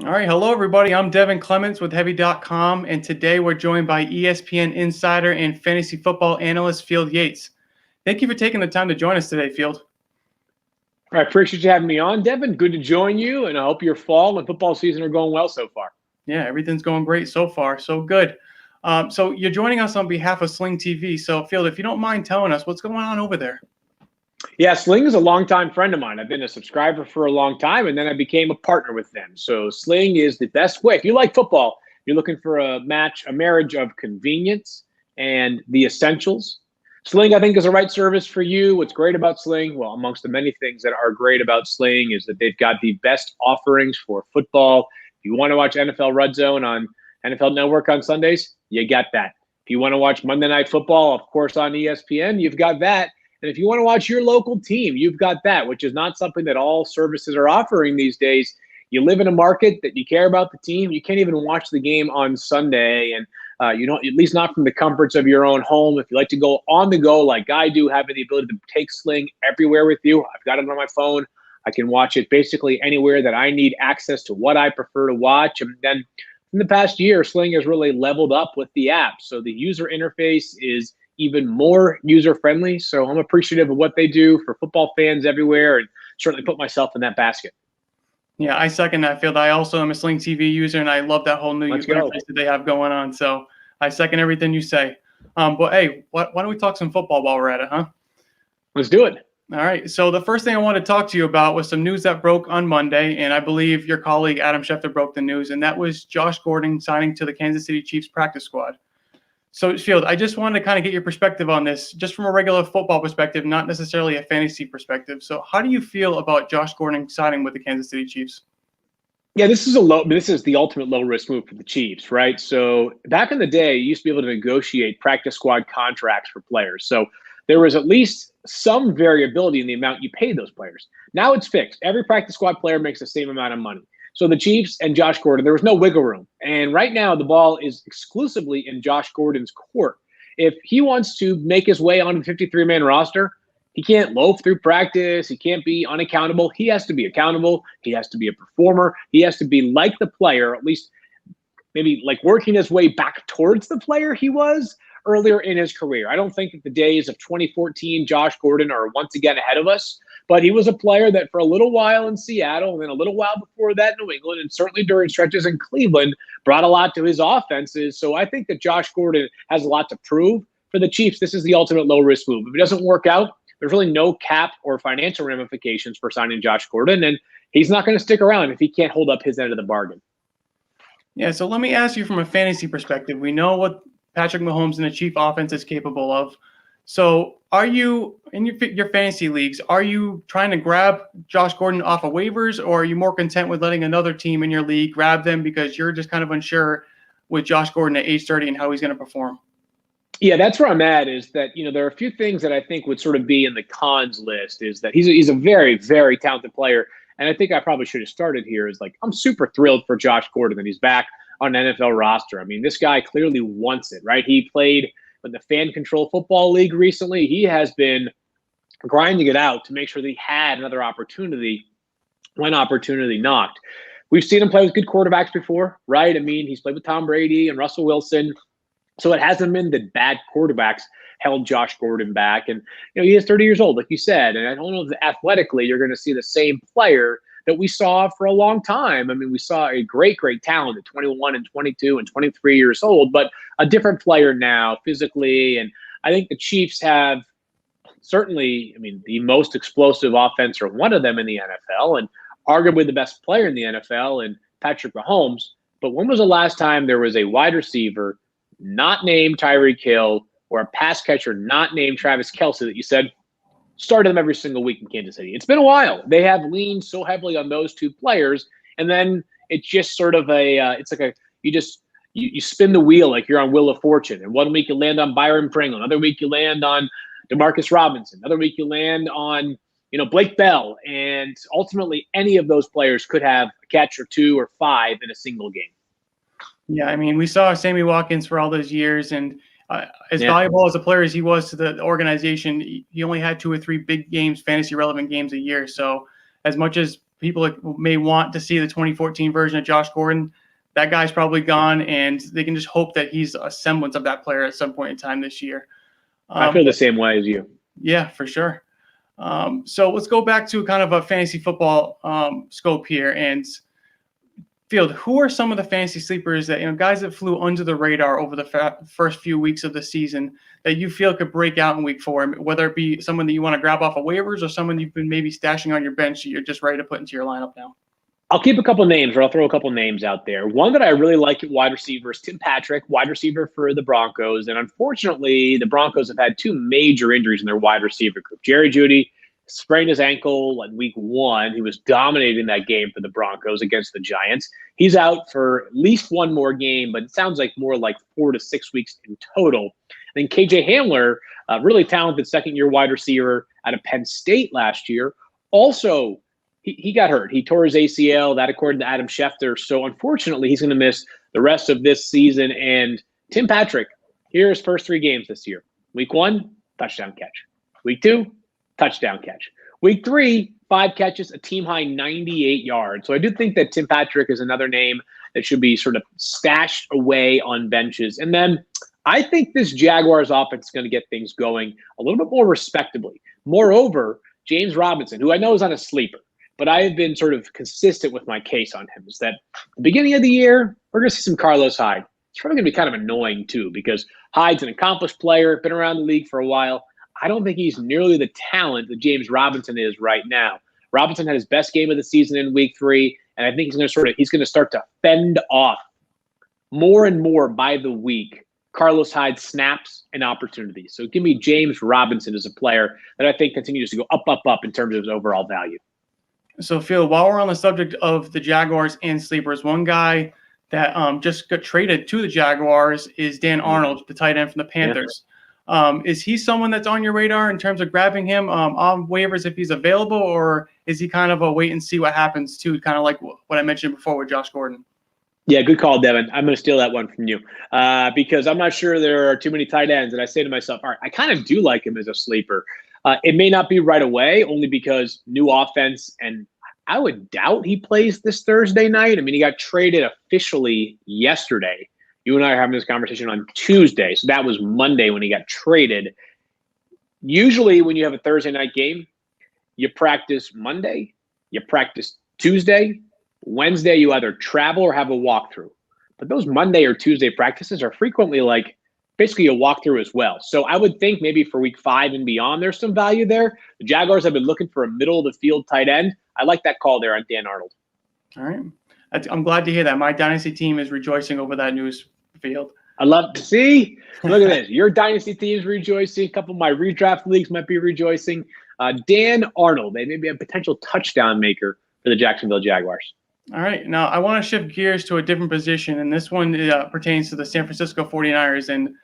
All right. Hello, everybody. I'm Devin Clements with Heavy.com, and today we're joined by ESPN insider and fantasy football analyst Field Yates. Thank you for taking the time to join us today, Field. I appreciate you having me on, Devin. Good to join you, and I hope your fall and football season are going well so far. Yeah, everything's going great so far. So good. So you're joining us on behalf of Sling TV. So, Field, if you don't mind telling us what's going on over there. Yeah, Sling is a longtime friend of mine. I've been a subscriber for a long time, and then I became a partner with them. So Sling is the best way. If you like football, you're looking for a marriage of convenience and the essentials. Sling, I think, is the right service for you. What's great about Sling, well, amongst the many things that are great about Sling, is that they've got the best offerings for football. If you want to watch NFL Red Zone on NFL Network on Sundays, you got that. If you want to watch Monday Night Football, of course, on ESPN, you've got that. And if you want to watch your local team, you've got that, which is not something that all services are offering these days. You live in a market that you care about the team. You can't even watch the game on Sunday, and you don't, at least not from the comforts of your own home. If you like to go on the go like I do, having the ability to take Sling everywhere with you, I've got it on my phone. I can watch it basically anywhere that I need access to what I prefer to watch. And then in the past year, Sling has really leveled up with the app. So the user interface is even more user-friendly. So I'm appreciative of what they do for football fans everywhere, and certainly put myself in that basket. Yeah, I second that, Field. I also am a Sling TV user, and I love that whole new user interface that they have going on. So I second everything you say. But hey, why don't we talk some football while we're at it, huh? Let's do it. All right. So the first thing I want to talk to you about was some news that broke on Monday, and I believe your colleague Adam Schefter broke the news, and that was Josh Gordon signing to the Kansas City Chiefs practice squad. So, Field, I just wanted to kind of get your perspective on this, just from a regular football perspective, not necessarily a fantasy perspective. So, how do you feel about Josh Gordon signing with the Kansas City Chiefs? Yeah, this is the ultimate low risk move for the Chiefs, right? So back in the day, you used to be able to negotiate practice squad contracts for players. So there was at least some variability in the amount you paid those players. Now it's fixed. Every practice squad player makes the same amount of money. So the Chiefs and Josh Gordon, there was no wiggle room. And right now, the ball is exclusively in Josh Gordon's court. If he wants to make his way onto the 53-man roster, he can't loaf through practice. He can't be unaccountable. He has to be accountable. He has to be a performer. He has to be like the player, at least maybe like working his way back towards the player he was earlier in his career. I don't think that the days of 2014 Josh Gordon are once again ahead of us, but he was a player that for a little while in Seattle and then a little while before that in New England, and certainly during stretches in Cleveland, brought a lot to his offenses. So I think that Josh Gordon has a lot to prove for the Chiefs. This is the ultimate low-risk move. If it doesn't work out, there's really no cap or financial ramifications for signing Josh Gordon, and he's not going to stick around if he can't hold up his end of the bargain. Yeah, so let me ask you from a fantasy perspective. We know what Patrick Mahomes and the Chief offense is capable of. So are you, in your fantasy leagues, are you trying to grab Josh Gordon off of waivers, or are you more content with letting another team in your league grab them because you're just kind of unsure with Josh Gordon at age 30 and how he's going to perform? Yeah, that's where I'm at, is that, there are a few things that I think would sort of be in the cons list. Is that he's a very, very talented player. And I think I probably should have started here is like, I'm super thrilled for Josh Gordon that he's back on an NFL roster. I mean, this guy clearly wants it, right? He played in the Fan Control Football League recently. He has been grinding it out to make sure that he had another opportunity when opportunity knocked. We've seen him play with good quarterbacks before, right? I mean, he's played with Tom Brady and Russell Wilson. So it hasn't been that bad quarterbacks held Josh Gordon back. And, he is 30 years old, like you said. And I don't know if athletically you're going to see the same player that we saw for a long time. I mean, we saw a great, great talent at 21 and 22 and 23 years old, but a different player now physically. And I think the Chiefs have certainly, the most explosive offense, or one of them in the NFL, and arguably the best player in the NFL, and Patrick Mahomes. But when was the last time there was a wide receiver not named Tyreek Hill or a pass catcher not named Travis Kelce that you said started them every single week in Kansas City? It's been a while. They have leaned so heavily on those two players, and then it's just sort of it's like you spin the wheel like you're on Wheel of Fortune, and one week you land on Byron Pringle, another week you land on Demarcus Robinson, another week you land on Blake Bell, and ultimately any of those players could have a catch or two or five in a single game. Yeah, we saw Sammy Watkins for all those years, and as valuable as a player as he was to the organization, he only had 2 or 3 big games, fantasy relevant games a year. So as much as people may want to see the 2014 version of Josh Gordon. That guy's probably gone, and they can just hope that he's a semblance of that player at some point in time this year. I feel the same way as you. Yeah, for sure. So let's go back to kind of a fantasy football scope here. And Field, who are some of the fantasy sleepers that, guys that flew under the radar over the first few weeks of the season that you feel could break out in week 4, whether it be someone that you want to grab off of waivers or someone you've been maybe stashing on your bench that you're just ready to put into your lineup now? I'll keep a couple names, or I'll throw a couple names out there. One that I really like at wide receiver is Tim Patrick, wide receiver for the Broncos. And unfortunately, the Broncos have had 2 major injuries in their wide receiver group. Jerry Jeudy sprained his ankle in week 1. He was dominating that game for the Broncos against the Giants. He's out for at least 1 more game, but it sounds like more like 4 to 6 weeks in total. And then KJ Hamler, a really talented second-year wide receiver out of Penn State last year, also he got hurt. He tore his ACL, that according to Adam Schefter. So unfortunately, he's going to miss the rest of this season. And Tim Patrick, here's his first 3 games this year. Week 1, touchdown catch. Week 2, touchdown catch. Week 3, 5 catches, a team-high 98 yards. So I do think that Tim Patrick is another name that should be sort of stashed away on benches. And then I think this Jaguars offense is going to get things going a little bit more respectably. Moreover, James Robinson, who I know is on a sleeper, but I have been sort of consistent with my case on him, is that at the beginning of the year, we're going to see some Carlos Hyde. It's probably going to be kind of annoying, too, because Hyde's an accomplished player, been around the league for a while. I don't think he's nearly the talent that James Robinson is right now. Robinson had his best game of the season in week 3, and I think he's going to start to fend off more and more by the week Carlos Hyde snaps and opportunities. So give me James Robinson as a player that I think continues to go up, up, up in terms of his overall value. So, Phil, while we're on the subject of the Jaguars and sleepers, one guy that just got traded to the Jaguars is Dan Arnold, the tight end from the Panthers. Yeah. Is he someone that's on your radar in terms of grabbing him on waivers if he's available, or is he kind of a wait and see what happens too, kind of like what I mentioned before with Josh Gordon? Yeah, good call, Devin. I'm going to steal that one from you because I'm not sure there are too many tight ends. And I say to myself, all right, I kind of do like him as a sleeper. It may not be right away, only because new offense, and I would doubt he plays this Thursday night. I mean, he got traded officially yesterday. You and I are having this conversation on Tuesday, so that was Monday when he got traded. Usually when you have a Thursday night game, you practice Monday, you practice Tuesday, Wednesday you either travel or have a walkthrough. But those Monday or Tuesday practices are frequently like basically a walkthrough as well. So I would think maybe for week 5 and beyond, there's some value there. The Jaguars have been looking for a middle-of-the-field tight end. I like that call there on Dan Arnold. All right. I'm glad to hear that. My dynasty team is rejoicing over that news, Field. I love to see. Look at this. Your dynasty team is rejoicing. A couple of my redraft leagues might be rejoicing. Dan Arnold, they may be a potential touchdown maker for the Jacksonville Jaguars. All right. Now, I want to shift gears to a different position, and this one pertains to the San Francisco 49ers, and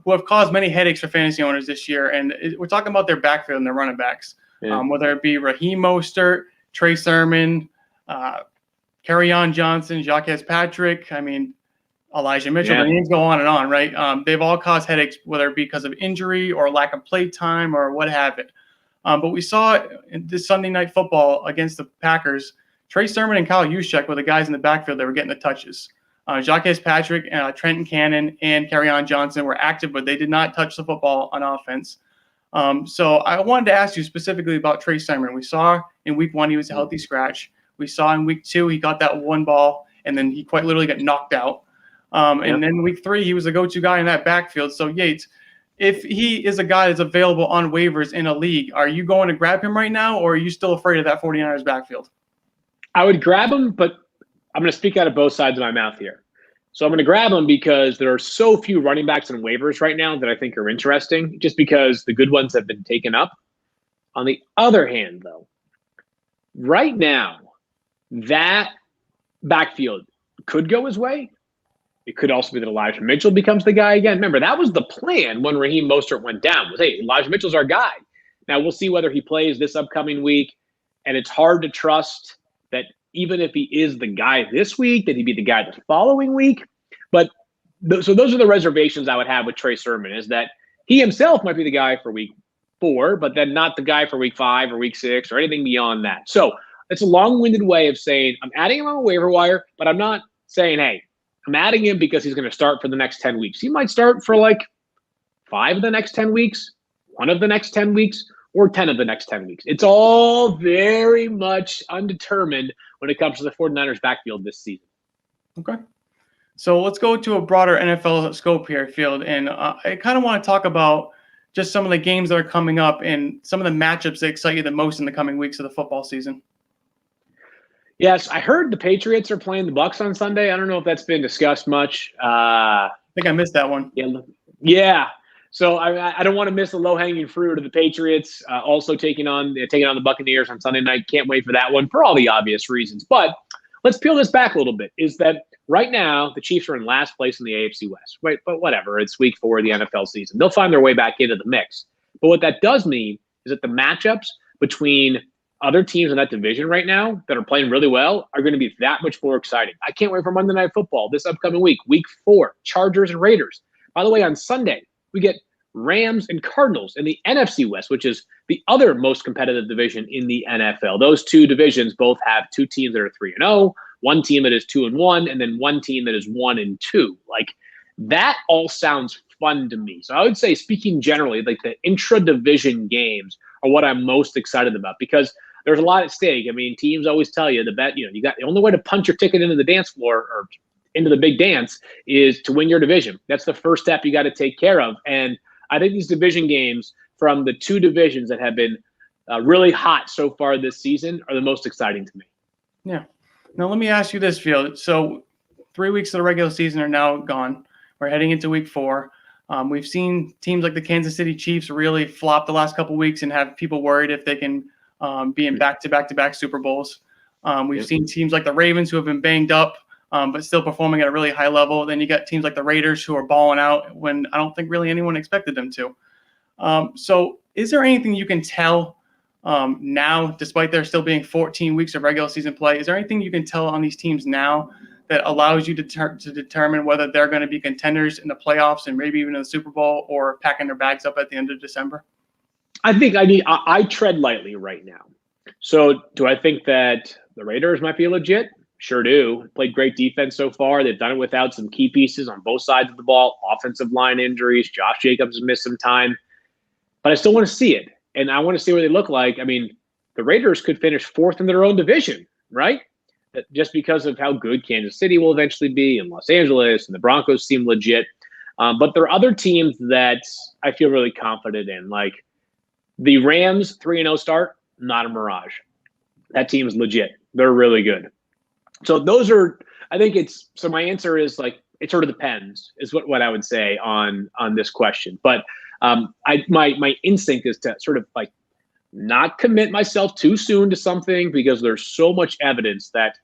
who have caused many headaches for fantasy owners this year. And we're talking about their backfield and their running backs, whether it be Raheem Mostert, Trey Sermon, Kerryon Johnson, Jacques Patrick, Elijah Mitchell. The names go on and on, right? They've all caused headaches, whether it be because of injury or lack of play time or what have it. But we saw in this Sunday Night Football against the Packers, Trey Sermon and Kyle Juszczyk were the guys in the backfield that were getting the touches. Jacques Patrick, Trenton Cannon, and Kerryon Johnson were active, but they did not touch the football on offense. So I wanted to ask you specifically about Trey Sermon. We saw in week 1 he was a healthy scratch. We saw in week 2 he got that one ball, and then he quite literally got knocked out. And then week 3 he was the go-to guy in that backfield. So Yates, if he is a guy that's available on waivers in a league, are you going to grab him right now, or are you still afraid of that 49ers backfield? I would grab him, but I'm going to speak out of both sides of my mouth here. So I'm going to grab him because there are so few running backs on waivers right now that I think are interesting, just because the good ones have been taken up. On the other hand, though, right now, that backfield could go his way. It could also be that Elijah Mitchell becomes the guy again. Remember, that was the plan when Raheem Mostert went down, was, hey, Elijah Mitchell's our guy. Now, we'll see whether he plays this upcoming week, and it's hard to trust that even if he is the guy this week, that he'd be the guy the following week. But so those are the reservations I would have with Trey Sermon, is that he himself might be the guy for week 4, but then not the guy for week 5 or week 6 or anything beyond that. So That's a long-winded way of saying I'm adding him on a waiver wire, but I'm not saying, hey, I'm adding him because he's going to start for the next 10 weeks. He might start for like 5 of the next 10 weeks, 1 of the next 10 weeks, or 10 of the next 10 weeks. It's all very much undetermined when it comes to the 49ers backfield this season. Okay. So let's go to a broader NFL scope here, Field. And I kind of want to talk about just some of the games that are coming up and some of the matchups that excite you the most in the coming weeks of the football season. Yes, I heard the Patriots are playing the Bucs on Sunday. I don't know if that's been discussed much. I think I missed that one. Yeah. So I don't want to miss the low-hanging fruit of the Patriots also taking on the Buccaneers on Sunday night. Can't wait for that one for all the obvious reasons. But let's peel this back a little bit. Is that right now the Chiefs are in last place in the AFC West, right? But whatever. It's week 4 of the NFL season. They'll find their way back into the mix. But what that does mean is that the matchups between other teams in that division right now that are playing really well are going to be that much more exciting. I can't wait for Monday Night Football this upcoming week, week 4, Chargers and Raiders. By the way, on Sunday, we get Rams and Cardinals in the NFC West, which is the other most competitive division in the NFL. Those two divisions both have 2 teams that are 3-0, one team that is 2-1, and then one team that is 1-2. Like, that all sounds fun to me. So I would say, speaking generally, like the intra-division games are what I'm most excited about because there's a lot at stake. I mean, teams always tell you you got the only way to punch your ticket into the dance floor or into the big dance is to win your division. That's the first step you got to take care of. And I think these division games from the 2 divisions that have been really hot so far this season are the most exciting to me. Yeah. Now, let me ask you this, Field. So 3 weeks of the regular season are now gone. We're heading into week 4. We've seen teams like the Kansas City Chiefs really flop the last couple of weeks and have people worried if they can be in back-to-back Super Bowls. We've seen teams like the Ravens who have been banged up, but still performing at a really high level. Then you got teams like the Raiders who are balling out when I don't think really anyone expected them to. So is there anything you can tell now, despite there still being 14 weeks of regular season play, is there anything you can tell on these teams now that allows you to determine whether they're going to be contenders in the playoffs and maybe even in the Super Bowl or packing their bags up at the end of December? I tread lightly right now. So do I think that the Raiders might be legit? Sure do. Played great defense so far. They've done it without some key pieces on both sides of the ball, offensive line injuries. Josh Jacobs has missed some time. But I still want to see it. And I want to see what they look like. I mean, the Raiders could finish 4th in their own division, right? Just because of how good Kansas City will eventually be and Los Angeles and the Broncos seem legit. But there are other teams that I feel really confident in. Like the Rams 3-0 start, not a mirage. That team's legit. They're really good. So those are, I think it's, so my answer is like, it sort of depends is what I would say on this question. But my instinct is to sort of like not commit myself too soon to something because there's so much evidence that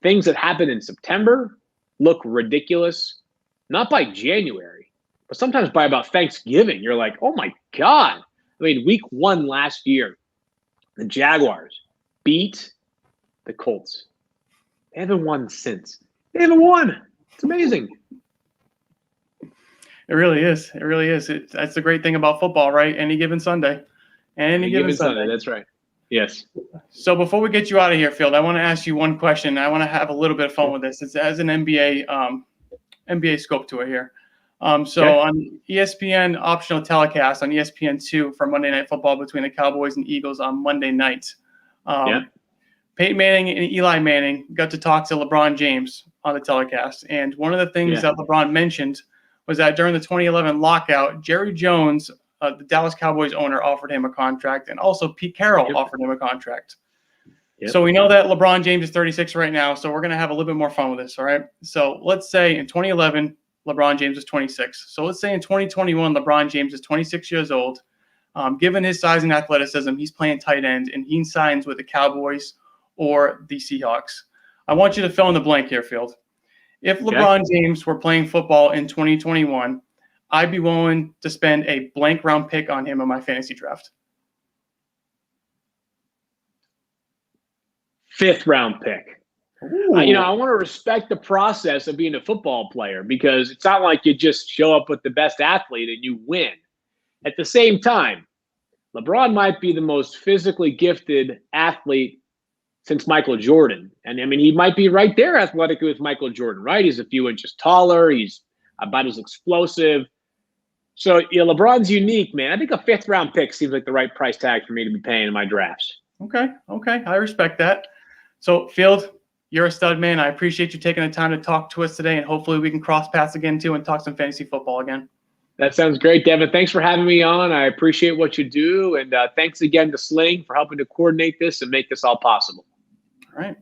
things that happen in September look ridiculous, not by January, but sometimes by about Thanksgiving. You're like, oh my God. I mean, week 1 last year, the Jaguars beat the Colts. They haven't won since. They haven't won. It's amazing. It really is. It really is. That's the great thing about football, right? Any given Sunday. Any given Sunday. That's right. Yes. So before we get you out of here, Field, I want to ask you one question. I want to have a little bit of fun with this. It's as an NBA scope to it here. On ESPN optional telecast on ESPN2 for Monday Night Football between the Cowboys and Eagles on Monday night. Peyton Manning and Eli Manning got to talk to LeBron James on the telecast. And one of the things that LeBron mentioned was that during the 2011 lockout, Jerry Jones, the Dallas Cowboys owner, offered him a contract, and also Pete Carroll offered him a contract. So we know that LeBron James is 36 right now, so we're going to have a little bit more fun with this, all right? So let's say in 2011, LeBron James is 26. So let's say in 2021, LeBron James is 26 years old. Given his size and athleticism, he's playing tight end, and he signs with the Cowboys or the Seahawks. I want you to fill in the blank here, Field. If LeBron James were playing football in 2021, I'd be willing to spend a blank round pick on him in my fantasy draft. 5th round pick. I want to respect the process of being a football player because it's not like you just show up with the best athlete and you win. At the same time, LeBron might be the most physically gifted athlete since Michael Jordan. And I mean, he might be right there athletically with Michael Jordan, right? He's a few inches taller. He's about as explosive. So, LeBron's unique, man. I think a 5th-round pick seems like the right price tag for me to be paying in my drafts. Okay. I respect that. So, Field, you're a stud, man. I appreciate you taking the time to talk to us today, and hopefully we can cross paths again, too, and talk some fantasy football again. That sounds great, Devin. Thanks for having me on. I appreciate what you do, and thanks again to Sling for helping to coordinate this and make this all possible. All right.